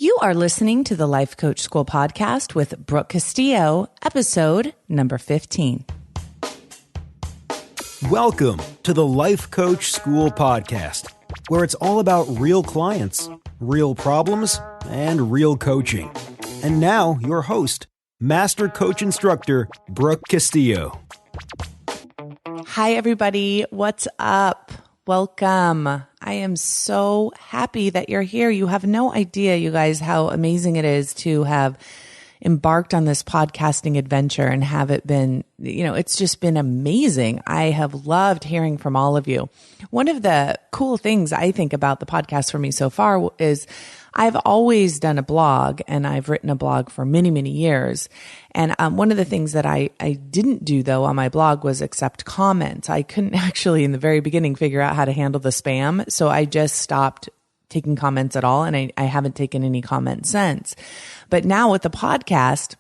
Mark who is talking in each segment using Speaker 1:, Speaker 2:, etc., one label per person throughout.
Speaker 1: You are listening to the Life Coach School podcast with Brooke Castillo, episode number 15.
Speaker 2: Welcome to the Life Coach School podcast, where it's all about real clients, real problems, and real coaching. And now, your host, Master Coach Instructor, Brooke Castillo.
Speaker 1: Hi, everybody. What's up? Welcome. I am so happy that you're here. You have no idea, you guys, how amazing it is to have embarked on this podcasting adventure and have it been, it's just been amazing. I have loved hearing from all of you. One of the cool things I think about the podcast for me so far is I've always done a blog, and I've written a blog for many, many years. And one of the things that I didn't do, though, on my blog was accept comments. I couldn't actually, in the very beginning, figure out how to handle the spam. So I just stopped taking comments at all, and I haven't taken any comments since. But now with the podcast,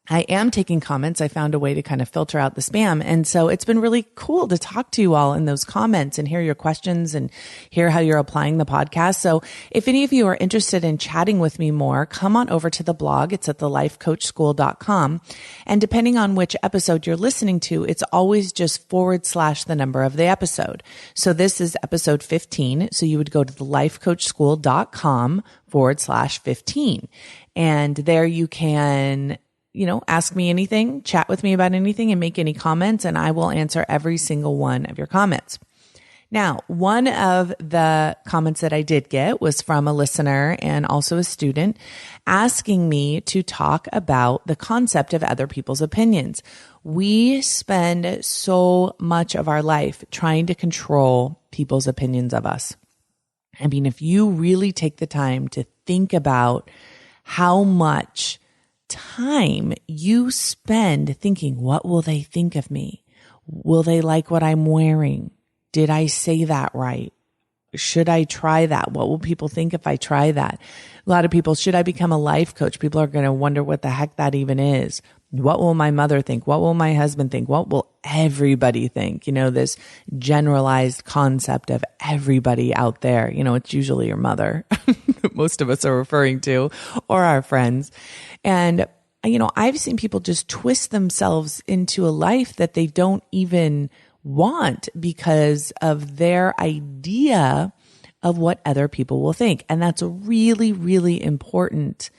Speaker 1: I am taking comments. I found a way to kind of filter out the spam. And so it's been really cool to talk to you all in those comments and hear your questions and hear how you're applying the podcast. So if any of you are interested in chatting with me more, come on over to the blog. It's at thelifecoachschool.com. And depending on which episode you're listening to, it's always just / the number of the episode. So this is episode 15. So you would go to thelifecoachschool.com / 15. And there you can ask me anything, chat with me about anything, and make any comments, and I will answer every single one of your comments. Now, one of the comments that I did get was from a listener and also a student asking me to talk about the concept of other people's opinions. We spend so much of our life trying to control people's opinions of us. I mean, if you really take the time to think about how much time you spend thinking, what will they think of me? Will they like what I'm wearing? Did I say that right? Should I try that? What will people think if I try that? A lot of people, should I become a life coach? People are going to wonder what the heck that even is. What will my mother think? What will my husband think? What will everybody think? This generalized concept of everybody out there. It's usually your mother that most of us are referring to, or our friends. And, I've seen people just twist themselves into a life that they don't even want because of their idea of what other people will think. And that's really, really important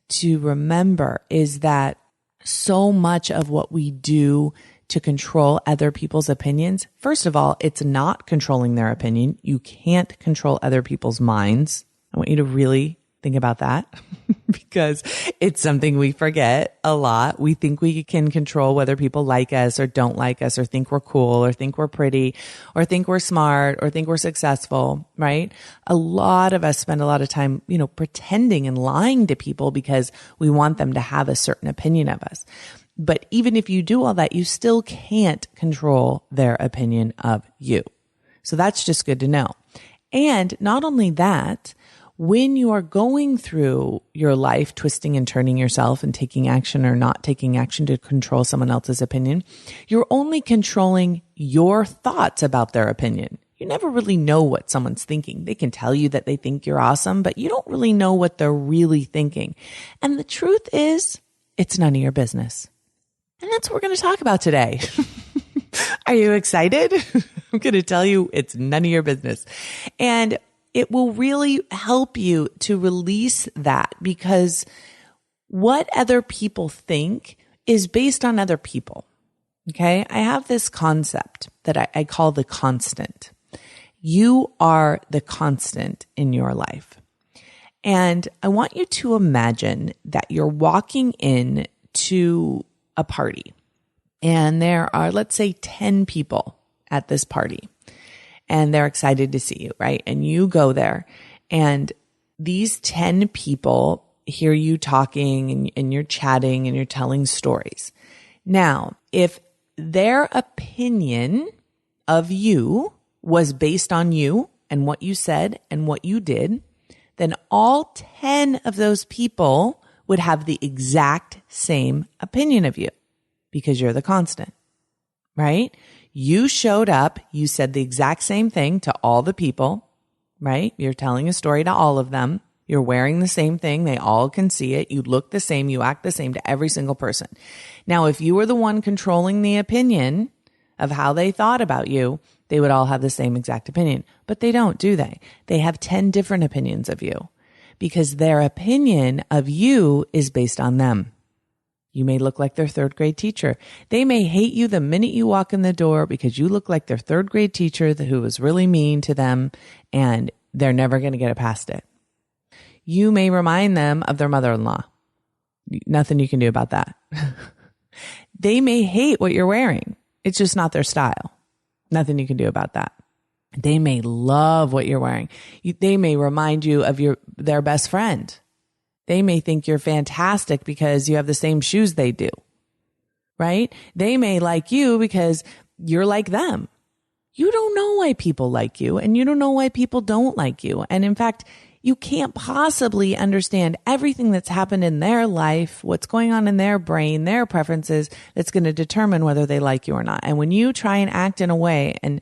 Speaker 1: to remember, is that so much of what we do to control other people's opinions, first of all, it's not controlling their opinion. You can't control other people's minds. I want you to really think about that because it's something we forget a lot. We think we can control whether people like us or don't like us, or think we're cool, or think we're pretty, or think we're smart, or think we're successful, right? A lot of us spend a lot of time, pretending and lying to people because we want them to have a certain opinion of us. But even if you do all that, you still can't control their opinion of you. So that's just good to know. And not only that, when you are going through your life, twisting and turning yourself and taking action or not taking action to control someone else's opinion, you're only controlling your thoughts about their opinion. You never really know what someone's thinking. They can tell you that they think you're awesome, but you don't really know what they're really thinking. And the truth is, it's none of your business. And that's what we're going to talk about today. Are you excited? I'm going to tell you it's none of your business. And it will really help you to release that, because what other people think is based on other people. Okay. I have this concept that I call the constant. You are the constant in your life. And I want you to imagine that you're walking in to a party, and there are, let's say, 10 people at this party. And they're excited to see you, right? And you go there, and these 10 people hear you talking and you're chatting and you're telling stories. Now, if their opinion of you was based on you and what you said and what you did, then all 10 of those people would have the exact same opinion of you, because you're the constant, right? You showed up, you said the exact same thing to all the people, right? You're telling a story to all of them. You're wearing the same thing. They all can see it. You look the same. You act the same to every single person. Now, if you were the one controlling the opinion of how they thought about you, they would all have the same exact opinion. But they don't, do they? They have 10 different opinions of you because their opinion of you is based on them. You may look like their third grade teacher. They may hate you the minute you walk in the door because you look like their third grade teacher who was really mean to them, and they're never going to get it past it. You may remind them of their mother-in-law. Nothing you can do about that. They may hate what you're wearing. It's just not their style. Nothing you can do about that. They may love what you're wearing. They may remind you of their best friend. They may think you're fantastic because you have the same shoes they do, right? They may like you because you're like them. You don't know why people like you, and you don't know why people don't like you. And in fact, you can't possibly understand everything that's happened in their life, what's going on in their brain, their preferences, that's going to determine whether they like you or not. And when you try and act in a way and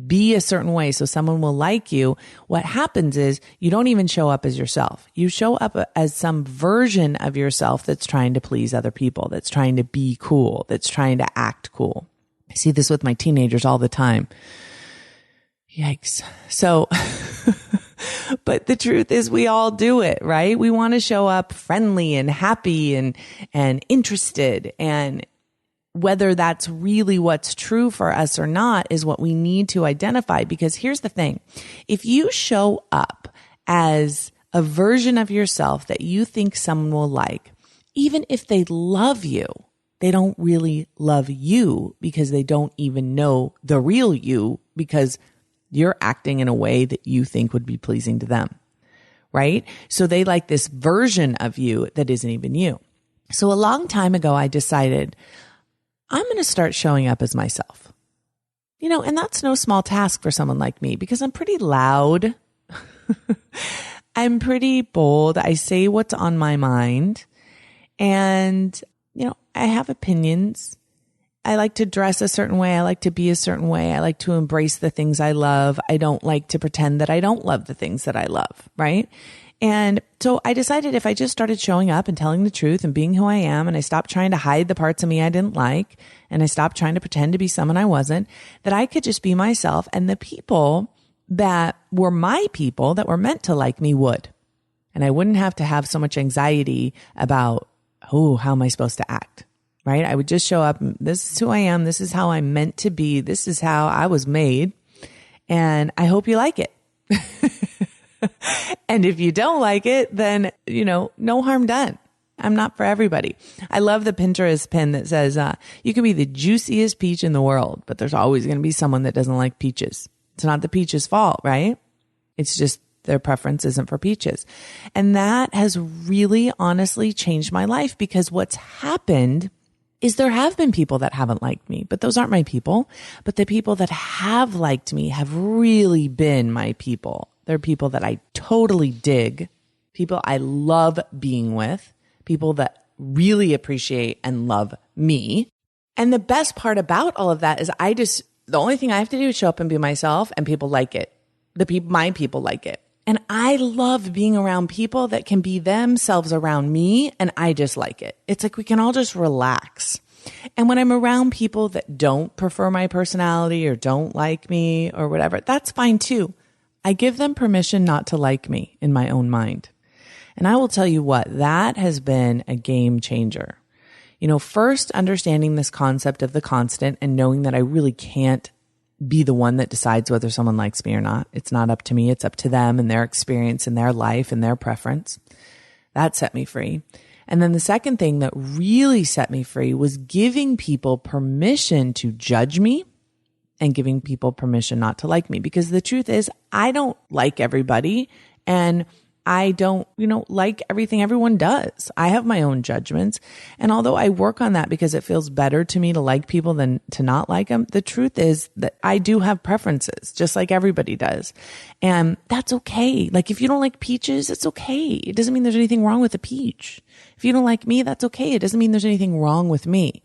Speaker 1: be a certain way so someone will like you, what happens is you don't even show up as yourself. You show up as some version of yourself that's trying to please other people, that's trying to be cool, that's trying to act cool. I see this with my teenagers all the time. Yikes. So... But the truth is we all do it, right? We want to show up friendly and happy and interested. And whether that's really what's true for us or not is what we need to identify. Because here's the thing. If you show up as a version of yourself that you think someone will like, even if they love you, they don't really love you because they don't even know the real you, because you're acting in a way that you think would be pleasing to them, right? So they like this version of you that isn't even you. So a long time ago, I decided I'm going to start showing up as myself. And that's no small task for someone like me because I'm pretty loud. I'm pretty bold. I say what's on my mind. And, I have opinions. I like to dress a certain way. I like to be a certain way. I like to embrace the things I love. I don't like to pretend that I don't love the things that I love, right? And so I decided if I just started showing up and telling the truth and being who I am, and I stopped trying to hide the parts of me I didn't like, and I stopped trying to pretend to be someone I wasn't, that I could just be myself, and the people that were my people that were meant to like me would. And I wouldn't have to have so much anxiety about, how am I supposed to act? Right? I would just show up. This is who I am. This is how I'm meant to be. This is how I was made. And I hope you like it. And if you don't like it, then, no harm done. I'm not for everybody. I love the Pinterest pin that says, you can be the juiciest peach in the world, but there's always going to be someone that doesn't like peaches. It's not the peach's fault, right? It's just their preference isn't for peaches. And that has really honestly changed my life, because what's happened is there have been people that haven't liked me, but those aren't my people. But the people that have liked me have really been my people. They're people that I totally dig, people I love being with, people that really appreciate and love me. And the best part about all of that is the only thing I have to do is show up and be myself, and people like it. My people like it. And I love being around people that can be themselves around me, and I just like it. It's like we can all just relax. And when I'm around people that don't prefer my personality or don't like me or whatever, that's fine too. I give them permission not to like me in my own mind. And I will tell you what, that has been a game changer. First understanding this concept of the constant and knowing that I really can't be the one that decides whether someone likes me or not. It's not up to me. It's up to them and their experience and their life and their preference. That set me free. And then the second thing that really set me free was giving people permission to judge me and giving people permission not to like me. Because the truth is, I don't like everybody, and I don't, like everything everyone does. I have my own judgments. And although I work on that because it feels better to me to like people than to not like them, the truth is that I do have preferences, just like everybody does. And that's okay. Like if you don't like peaches, it's okay. It doesn't mean there's anything wrong with a peach. If you don't like me, that's okay. It doesn't mean there's anything wrong with me.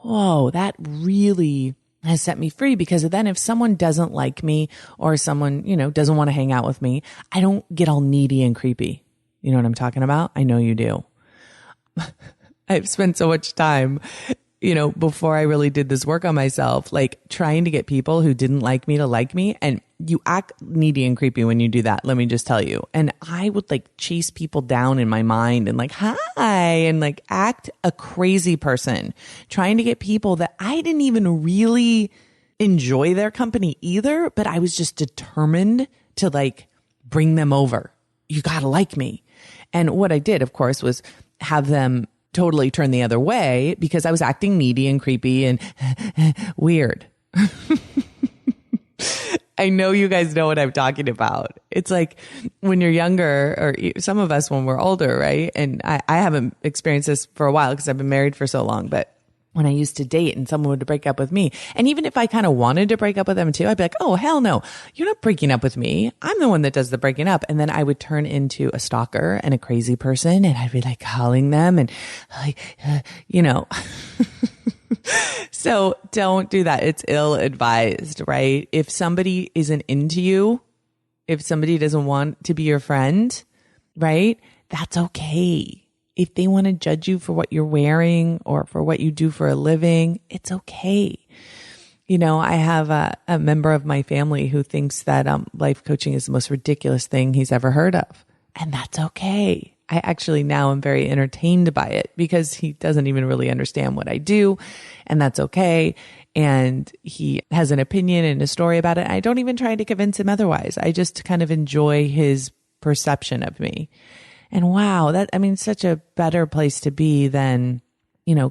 Speaker 1: Whoa, that really has set me free, because then if someone doesn't like me or someone, doesn't want to hang out with me, I don't get all needy and creepy. You know what I'm talking about? I know you do. I've spent so much time, before I really did this work on myself, like trying to get people who didn't like me to like me. And you act needy and creepy when you do that. Let me just tell you. And I would like chase people down in my mind and like, hi, and like act a crazy person trying to get people that I didn't even really enjoy their company either. But I was just determined to like bring them over. You got to like me. And what I did, of course, was have them totally turn the other way because I was acting needy and creepy and weird. I know you guys know what I'm talking about. It's like when you're younger, or some of us when we're older, right? And I haven't experienced this for a while because I've been married for so long, but when I used to date and someone would break up with me, and even if I kind of wanted to break up with them too, I'd be like, oh, hell no, you're not breaking up with me. I'm the one that does the breaking up. And then I would turn into a stalker and a crazy person, and I'd be like calling them and like, So don't do that. It's ill advised, right? If somebody isn't into you, if somebody doesn't want to be your friend, right? That's okay. If they want to judge you for what you're wearing or for what you do for a living, it's okay. I have a member of my family who thinks that life coaching is the most ridiculous thing he's ever heard of. And that's okay. I actually now am very entertained by it because he doesn't even really understand what I do. And that's okay. And he has an opinion and a story about it. I don't even try to convince him otherwise. I just kind of enjoy his perception of me. And wow, such a better place to be than,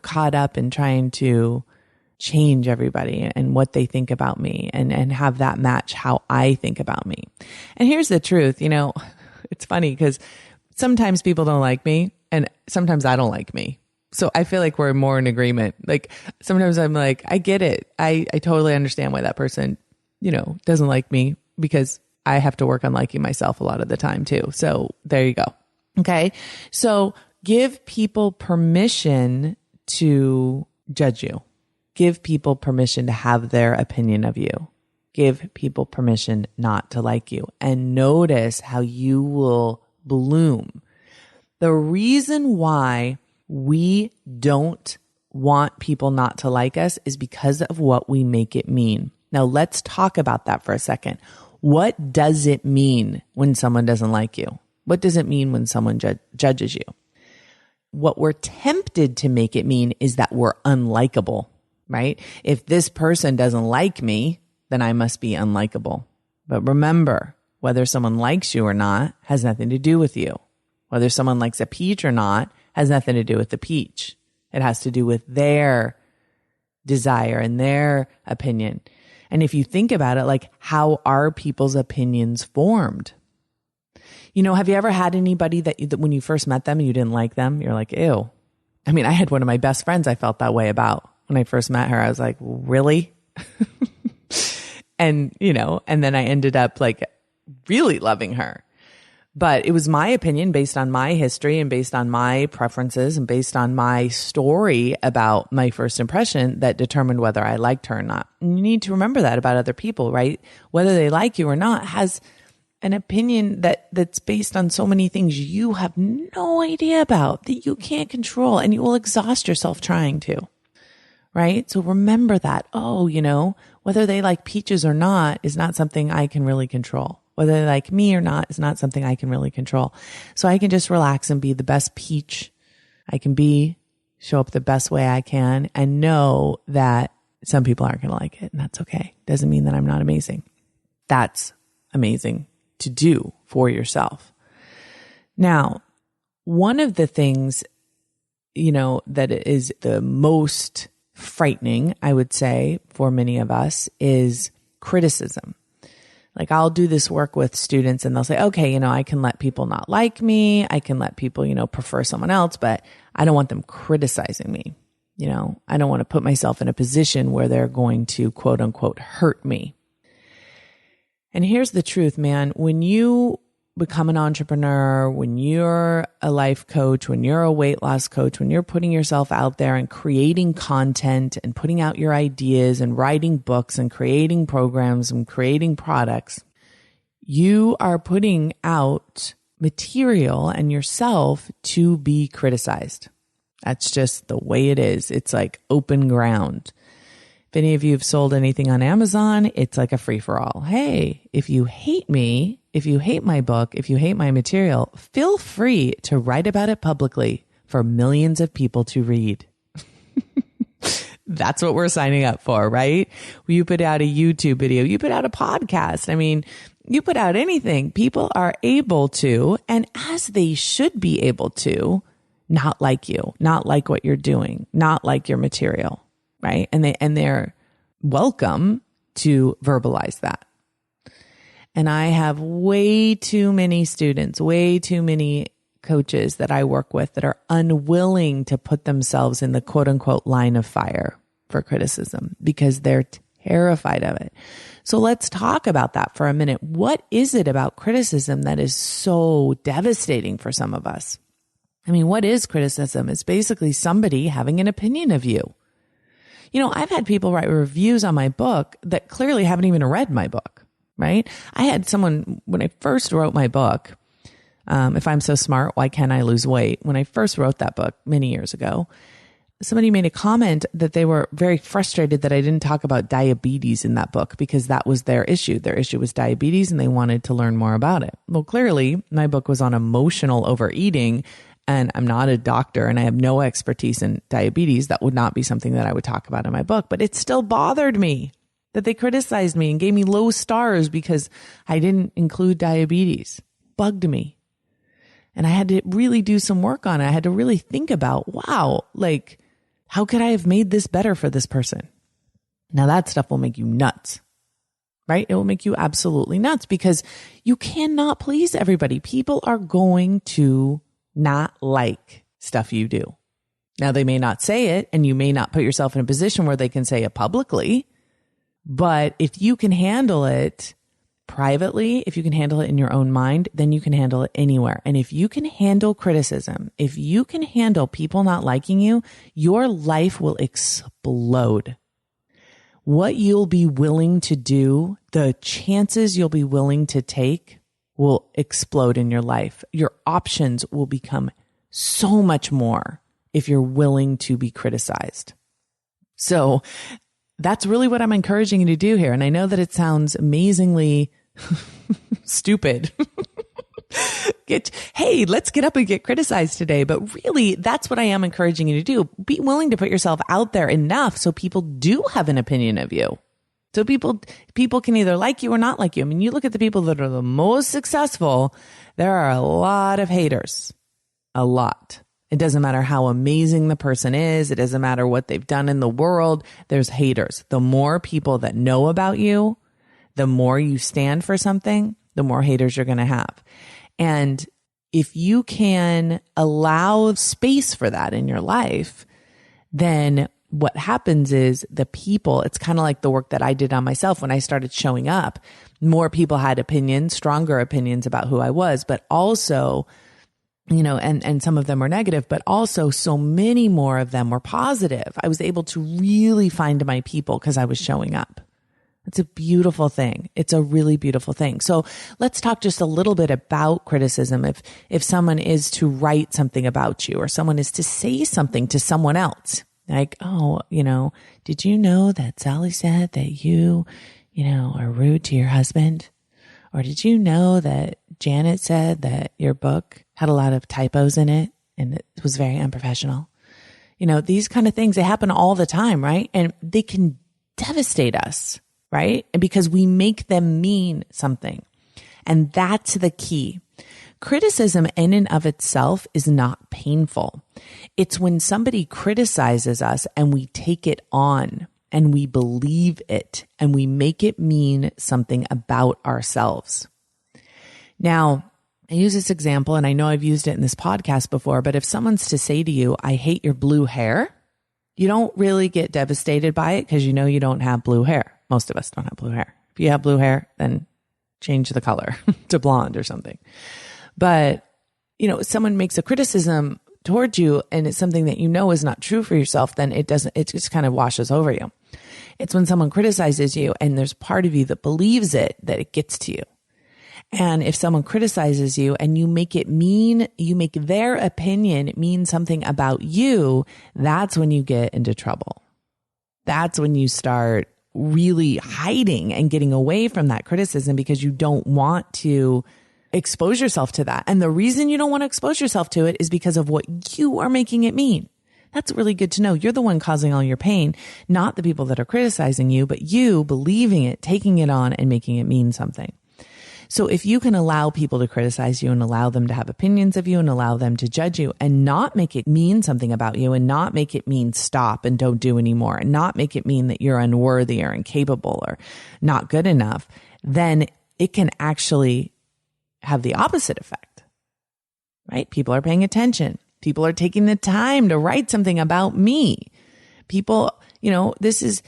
Speaker 1: caught up in trying to change everybody and what they think about me and have that match how I think about me. And here's the truth, it's funny because sometimes people don't like me and sometimes I don't like me. So I feel like we're more in agreement. Like sometimes I'm like, I get it. I totally understand why that person, doesn't like me because I have to work on liking myself a lot of the time too. So there you go. Okay. So give people permission to judge you. Give people permission to have their opinion of you. Give people permission not to like you, and notice how you will bloom. The reason why we don't want people not to like us is because of what we make it mean. Now let's talk about that for a second. What does it mean when someone doesn't like you? What does it mean when someone judges you? What we're tempted to make it mean is that we're unlikable, right? If this person doesn't like me, then I must be unlikable. But remember, whether someone likes you or not has nothing to do with you. Whether someone likes a peach or not has nothing to do with the peach. It has to do with their desire and their opinion. And if you think about it, like, how are people's opinions formed? Have you ever had anybody that when you first met them and you didn't like them, you're like, ew. I had one of my best friends I felt that way about. When I first met her, I was like, really? And then I ended up like really loving her. But it was my opinion based on my history and based on my preferences and based on my story about my first impression that determined whether I liked her or not. And you need to remember that about other people, right? Whether they like you or not has an opinion that's based on so many things you have no idea about, that you can't control, and you will exhaust yourself trying to, right? So remember that. Oh, whether they like peaches or not is not something I can really control. Whether they like me or not is not something I can really control. So I can just relax and be the best peach I can be, show up the best way I can, and know that some people aren't going to like it, and that's okay. Doesn't mean that I'm not amazing. That's amazing to do for yourself. Now, one of the things, that is the most frightening, I would say, for many of us is criticism. Like, I'll do this work with students and they'll say, okay, I can let people not like me. I can let people, prefer someone else, but I don't want them criticizing me. I don't want to put myself in a position where they're going to quote unquote hurt me. And here's the truth, man. When you become an entrepreneur, when you're a life coach, when you're a weight loss coach, when you're putting yourself out there and creating content and putting out your ideas and writing books and creating programs and creating products, you are putting out material and yourself to be criticized. That's just the way it is. It's like open ground. If any of you have sold anything on Amazon, it's like a free-for-all. Hey, if you hate me, if you hate my book, if you hate my material, feel free to write about it publicly for millions of people to read. That's what we're signing up for, right? You put out a YouTube video, you put out a podcast. I mean, you put out anything. People are able to, and as they should be able to, not like you, not like what you're doing, not like your material, right? And they're welcome to verbalize that. And I have way too many students, way too many coaches that I work with that are unwilling to put themselves in the quote unquote line of fire for criticism because they're terrified of it. So let's talk about that for a minute. What is it about criticism that is so devastating for some of us? I mean, what is criticism? It's basically somebody having an opinion of you. You know, I've had people write reviews on my book that clearly haven't even read my book, right? I had someone, when I first wrote my book, If I'm So Smart, Why Can't I Lose Weight? When I first wrote that book many years ago, somebody made a comment that they were very frustrated that I didn't talk about diabetes in that book because that was their issue. Their issue was diabetes and they wanted to learn more about it. Well, clearly my book was on emotional overeating and I'm not a doctor and I have no expertise in diabetes. That would not be something that I would talk about in my book, but it still bothered me that they criticized me and gave me low stars because I didn't include diabetes. Bugged me. And I had to really do some work on it. I had to really think about, wow, like, how could I have made this better for this person? Now that stuff will make you nuts, right? It will make you absolutely nuts because you cannot please everybody. People are going to not like stuff you do. Now they may not say it and you may not put yourself in a position where they can say it publicly, but if you can handle it privately, if you can handle it in your own mind, then you can handle it anywhere. And if you can handle criticism, if you can handle people not liking you, your life will explode. What you'll be willing to do, the chances you'll be willing to take will explode in your life. Your options will become so much more if you're willing to be criticized. So that's really what I'm encouraging you to do here. And I know that it sounds amazingly stupid. Hey, let's get up and get criticized today. But really, that's what I am encouraging you to do. Be willing to put yourself out there enough so people do have an opinion of you. So people can either like you or not like you. I mean, you look at the people that are the most successful, there are a lot of haters. A lot. It doesn't matter how amazing the person is. It doesn't matter what they've done in the world. There's haters. The more people that know about you, the more you stand for something, the more haters you're going to have. And if you can allow space for that in your life, then what happens is the people, it's kind of like the work that I did on myself when I started showing up. More people had opinions, stronger opinions about who I was, but also, you know, and some of them were negative, but also so many more of them were positive. I was able to really find my people because I was showing up. It's a beautiful thing. It's a really beautiful thing. So let's talk just a little bit about criticism. If someone is to write something about you or someone is to say something to someone else, like, oh, you know, did you know that Sally said that you are rude to your husband? Or did you know that Janet said that your book had a lot of typos in it and it was very unprofessional? You know, these kind of things, they happen all the time, right? And they can devastate us, right? And because we make them mean something. And that's the key. Criticism in and of itself is not painful. It's when somebody criticizes us and we take it on and we believe it and we make it mean something about ourselves. Now, I use this example and I know I've used it in this podcast before, but if someone's to say to you, I hate your blue hair, you don't really get devastated by it because you know you don't have blue hair. Most of us don't have blue hair. If you have blue hair, then change the color to blonde or something. But, someone makes a criticism towards you and it's something that is not true for yourself, then it just kind of washes over you. It's when someone criticizes you and there's part of you that believes it, that it gets to you. And if someone criticizes you and you make their opinion mean something about you, that's when you get into trouble. That's when you start really hiding and getting away from that criticism because you don't want to expose yourself to that. And the reason you don't want to expose yourself to it is because of what you are making it mean. That's really good to know. You're the one causing all your pain, not the people that are criticizing you, but you believing it, taking it on and making it mean something. So if you can allow people to criticize you and allow them to have opinions of you and allow them to judge you and not make it mean something about you and not make it mean stop and don't do anymore and not make it mean that you're unworthy or incapable or not good enough, then it can actually have the opposite effect, right? People are paying attention. People are taking the time to write something about me. People, this is,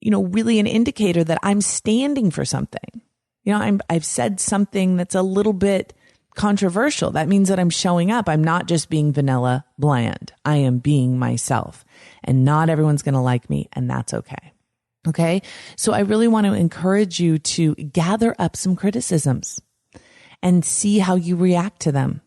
Speaker 1: really an indicator that I'm standing for something. I've said something that's a little bit controversial. That means that I'm showing up. I'm not just being vanilla bland. I am being myself and not everyone's going to like me. And that's okay. Okay. So I really want to encourage you to gather up some criticisms and see how you react to them.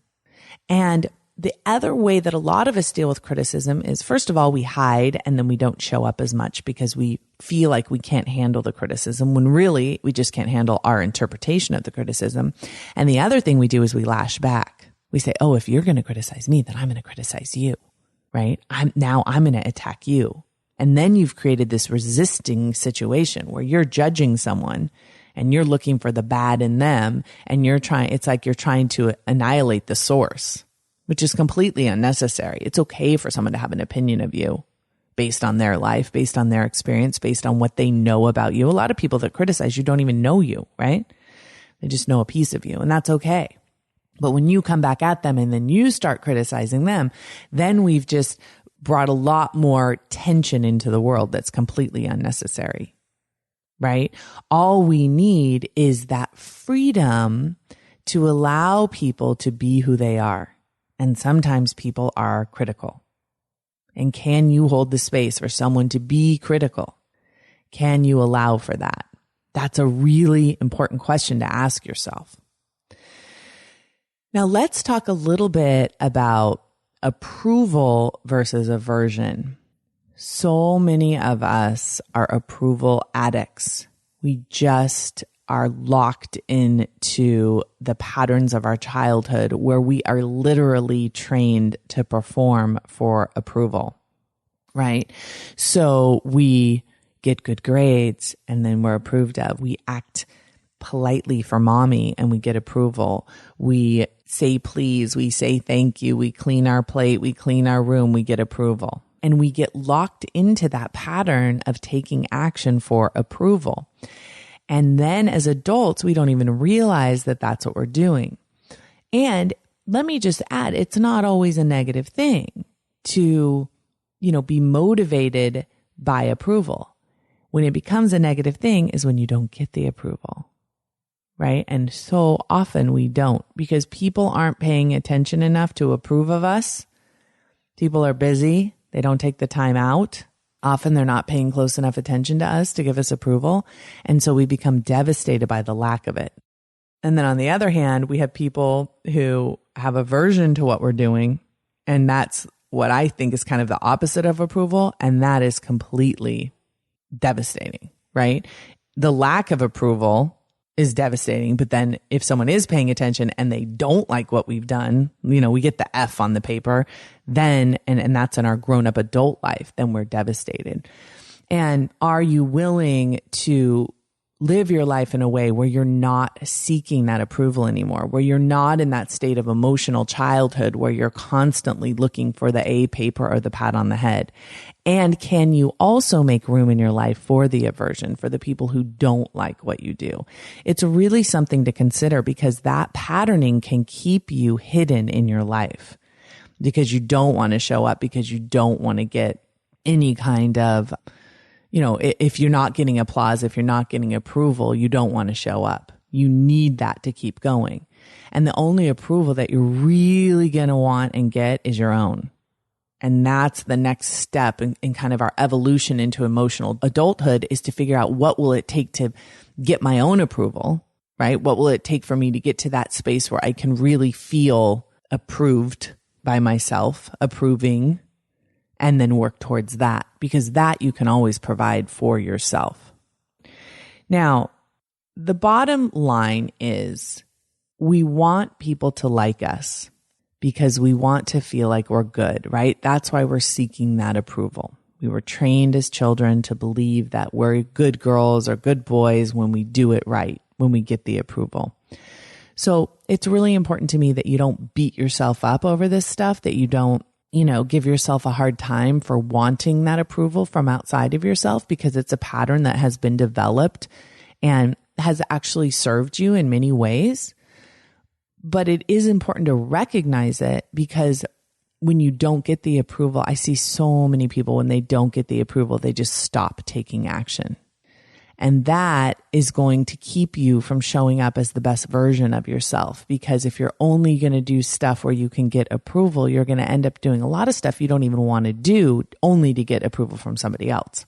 Speaker 1: And the other way that a lot of us deal with criticism is, first of all, we hide and then we don't show up as much because we feel like we can't handle the criticism when really we just can't handle our interpretation of the criticism. And the other thing we do is we lash back. We say, oh, if you're going to criticize me, then I'm going to criticize you, right? I'm going to attack you. And then you've created this resisting situation where you're judging someone and you're looking for the bad in them. And it's like you're trying to annihilate the source, which is completely unnecessary. It's okay for someone to have an opinion of you based on their life, based on their experience, based on what they know about you. A lot of people that criticize you don't even know you, right? They just know a piece of you, and that's okay. But when you come back at them and then you start criticizing them, then we've just brought a lot more tension into the world that's completely unnecessary, right? All we need is that freedom to allow people to be who they are. And sometimes people are critical. And can you hold the space for someone to be critical? Can you allow for that? That's a really important question to ask yourself. Now let's talk a little bit about approval versus aversion. So many of us are approval addicts. We just are locked into the patterns of our childhood where we are literally trained to perform for approval, right? So we get good grades and then we're approved of. We act politely for mommy and we get approval. We say please, we say thank you, we clean our plate, we clean our room, we get approval. And we get locked into that pattern of taking action for approval. And then as adults, we don't even realize that that's what we're doing. And let me just add, it's not always a negative thing to, be motivated by approval. When it becomes a negative thing is when you don't get the approval, right? And so often we don't because people aren't paying attention enough to approve of us. People are busy. They don't take the time out. Often they're not paying close enough attention to us to give us approval. And so we become devastated by the lack of it. And then on the other hand, we have people who have aversion to what we're doing. And that's what I think is kind of the opposite of approval. And that is completely devastating, right? The lack of approval is devastating. But then if someone is paying attention and they don't like what we've done, we get the F on the paper, then, and that's in our grown up adult life, then we're devastated. And are you willing to live your life in a way where you're not seeking that approval anymore, where you're not in that state of emotional childhood, where you're constantly looking for the A paper or the pat on the head? And can you also make room in your life for the aversion, for the people who don't like what you do? It's really something to consider because that patterning can keep you hidden in your life because you don't want to show up, because you don't want to get any kind of, if you're not getting applause, if you're not getting approval, you don't want to show up. You need that to keep going. And the only approval that you're really going to want and get is your own. And that's the next step in kind of our evolution into emotional adulthood, is to figure out what will it take to get my own approval, right? What will it take for me to get to that space where I can really feel approved by myself, approving, and then work towards that, because that you can always provide for yourself. Now, the bottom line is we want people to like us because we want to feel like we're good, right? That's why we're seeking that approval. We were trained as children to believe that we're good girls or good boys when we do it right, when we get the approval. So it's really important to me that you don't beat yourself up over this stuff, that you don't, give yourself a hard time for wanting that approval from outside of yourself, because it's a pattern that has been developed and has actually served you in many ways. But it is important to recognize it, because when you don't get the approval, I see so many people, when they don't get the approval, they just stop taking action. And that is going to keep you from showing up as the best version of yourself. Because if you're only going to do stuff where you can get approval, you're going to end up doing a lot of stuff you don't even want to do only to get approval from somebody else.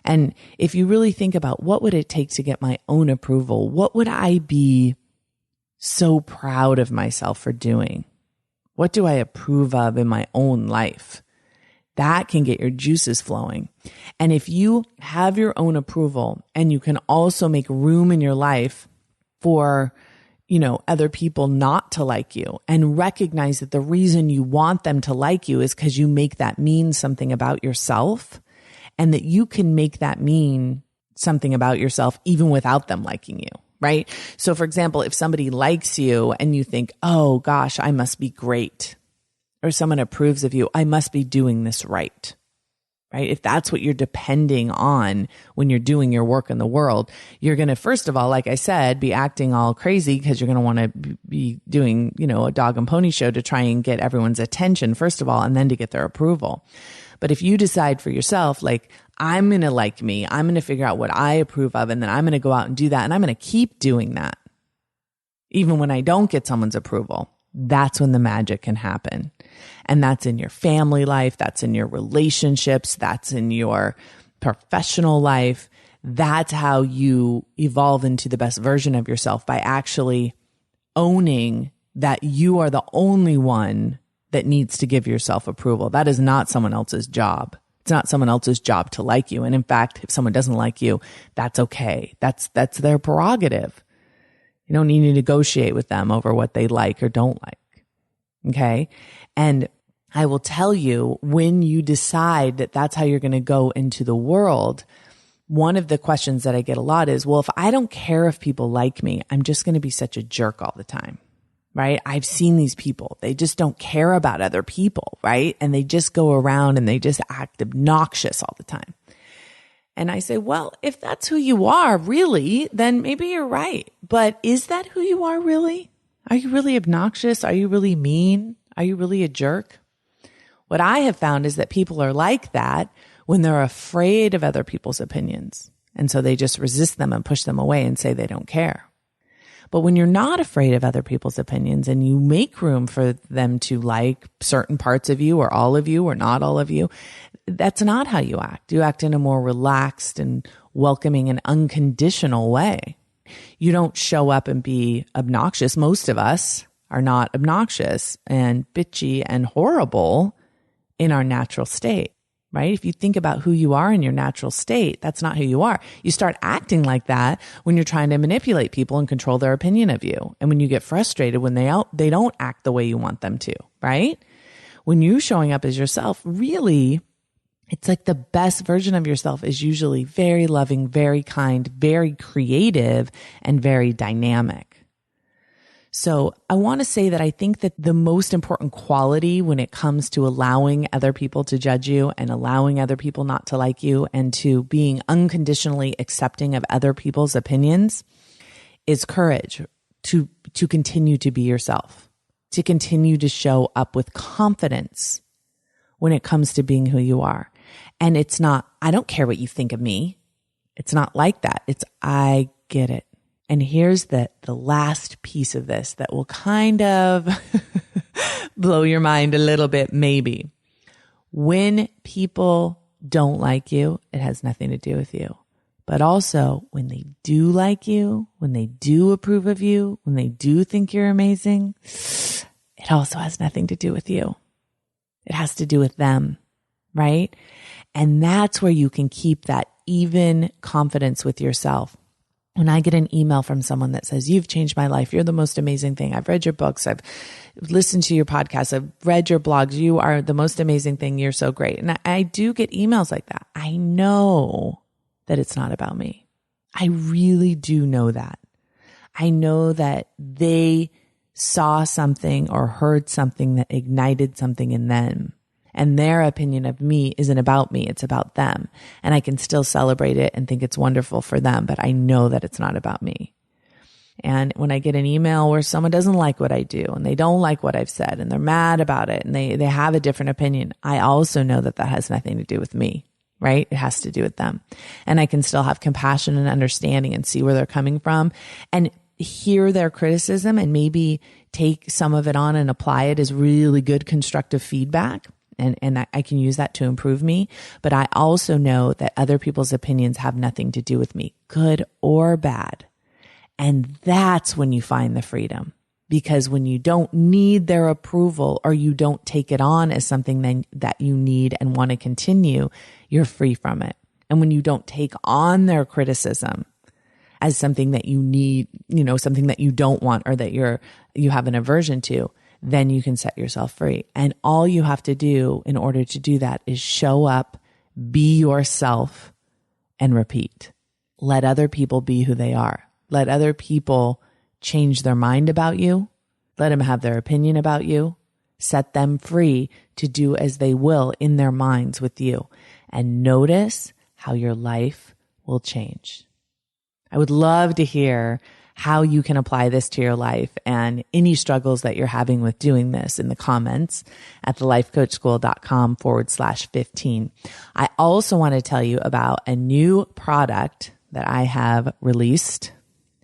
Speaker 1: And if you really think about what would it take to get my own approval, what would I be so proud of myself for doing? What do I approve of in my own life? That can get your juices flowing. And if you have your own approval and you can also make room in your life for, other people not to like you, and recognize that the reason you want them to like you is because you make that mean something about yourself, and that you can make that mean something about yourself even without them liking you. Right? So for example, if somebody likes you and you think, oh gosh, I must be great, or someone approves of you, I must be doing this right. Right? If that's what you're depending on when you're doing your work in the world, you're going to, first of all, like I said, be acting all crazy, because you're going to want to be doing, a dog and pony show to try and get everyone's attention, first of all, and then to get their approval. But if you decide for yourself, like, I'm going to like me, I'm going to figure out what I approve of, and then I'm going to go out and do that, and I'm going to keep doing that, even when I don't get someone's approval, that's when the magic can happen. And that's in your family life, that's in your relationships, that's in your professional life. That's how you evolve into the best version of yourself, by actually owning that you are the only one that needs to give yourself approval. That is not someone else's job. It's not someone else's job to like you. And in fact, if someone doesn't like you, that's okay. That's their prerogative. You don't need to negotiate with them over what they like or don't like. Okay? And I will tell you, when you decide that that's how you're going to go into the world, one of the questions that I get a lot is, well, if I don't care if people like me, I'm just going to be such a jerk all the time. Right? I've seen these people. They just don't care about other people, right? And they just go around and they just act obnoxious all the time. And I say, well, if that's who you are, really, then maybe you're right. But is that who you are, really? Are you really obnoxious? Are you really mean? Are you really a jerk? What I have found is that people are like that when they're afraid of other people's opinions. And so they just resist them and push them away and say they don't care. But when you're not afraid of other people's opinions and you make room for them to like certain parts of you, or all of you, or not all of you, that's not how you act. You act in a more relaxed and welcoming and unconditional way. You don't show up and be obnoxious. Most of us are not obnoxious and bitchy and horrible in our natural state. Right? If you think about who you are in your natural state, that's not who you are. You start acting like that when you're trying to manipulate people and control their opinion of you. And when you get frustrated when they don't act the way you want them to, right? When you're showing up as yourself, really, it's like the best version of yourself is usually very loving, very kind, very creative, and very dynamic. So I want to say that I think that the most important quality when it comes to allowing other people to judge you and allowing other people not to like you and to being unconditionally accepting of other people's opinions is courage to continue to be yourself, to continue to show up with confidence when it comes to being who you are. And it's not, I don't care what you think of me. It's not like that. It's, I get it. And here's the last piece of this that will kind of blow your mind a little bit, maybe. When people don't like you, it has nothing to do with you. But also, when they do like you, when they do approve of you, when they do think you're amazing, it also has nothing to do with you. It has to do with them, right? And that's where you can keep that even confidence with yourself. When I get an email from someone that says, you've changed my life, you're the most amazing thing, I've read your books, I've listened to your podcasts, I've read your blogs, you are the most amazing thing, you're so great. And I do get emails like that. I know that it's not about me. I really do know that. I know that they saw something or heard something that ignited something in them. And their opinion of me isn't about me, it's about them. And I can still celebrate it and think it's wonderful for them, but I know that it's not about me. And when I get an email where someone doesn't like what I do and they don't like what I've said and they're mad about it and they have a different opinion, I also know that that has nothing to do with me, right? It has to do with them. And I can still have compassion and understanding and see where they're coming from and hear their criticism and maybe take some of it on and apply it as really good constructive feedback. And I can use that to improve me. But I also know that other people's opinions have nothing to do with me, good or bad. And that's when you find the freedom. Because when you don't need their approval or you don't take it on as something that you need and want to continue, you're free from it. And when you don't take on their criticism as something that you need, something that you don't want or that you have an aversion to, then you can set yourself free. And all you have to do in order to do that is show up, be yourself, and repeat. Let other people be who they are. Let other people change their mind about you. Let them have their opinion about you. Set them free to do as they will in their minds with you. And notice how your life will change. I would love to hear how you can apply this to your life and any struggles that you're having with doing this in the comments at thelifecoachschool.com/15. I also want to tell you about a new product that I have released.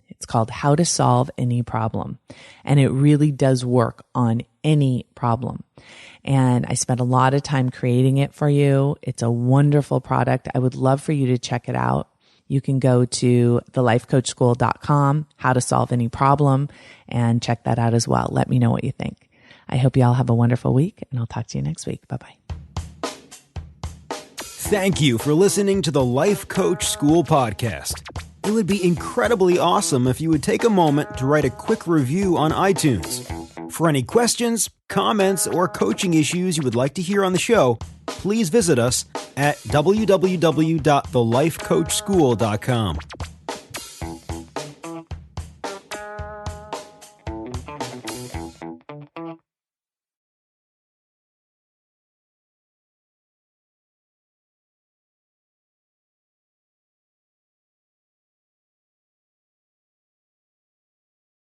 Speaker 1: It's called How to Solve Any Problem. And it really does work on any problem. And I spent a lot of time creating it for you. It's a wonderful product. I would love for you to check it out. You can go to thelifecoachschool.com, How to Solve Any Problem, and check that out as well. Let me know what you think. I hope you all have a wonderful week, and I'll talk to you next week. Bye-bye.
Speaker 2: Thank you for listening to the Life Coach School podcast. It would be incredibly awesome if you would take a moment to write a quick review on iTunes. For any questions, comments, or coaching issues you would like to hear on the show, please visit us at www.thelifecoachschool.com.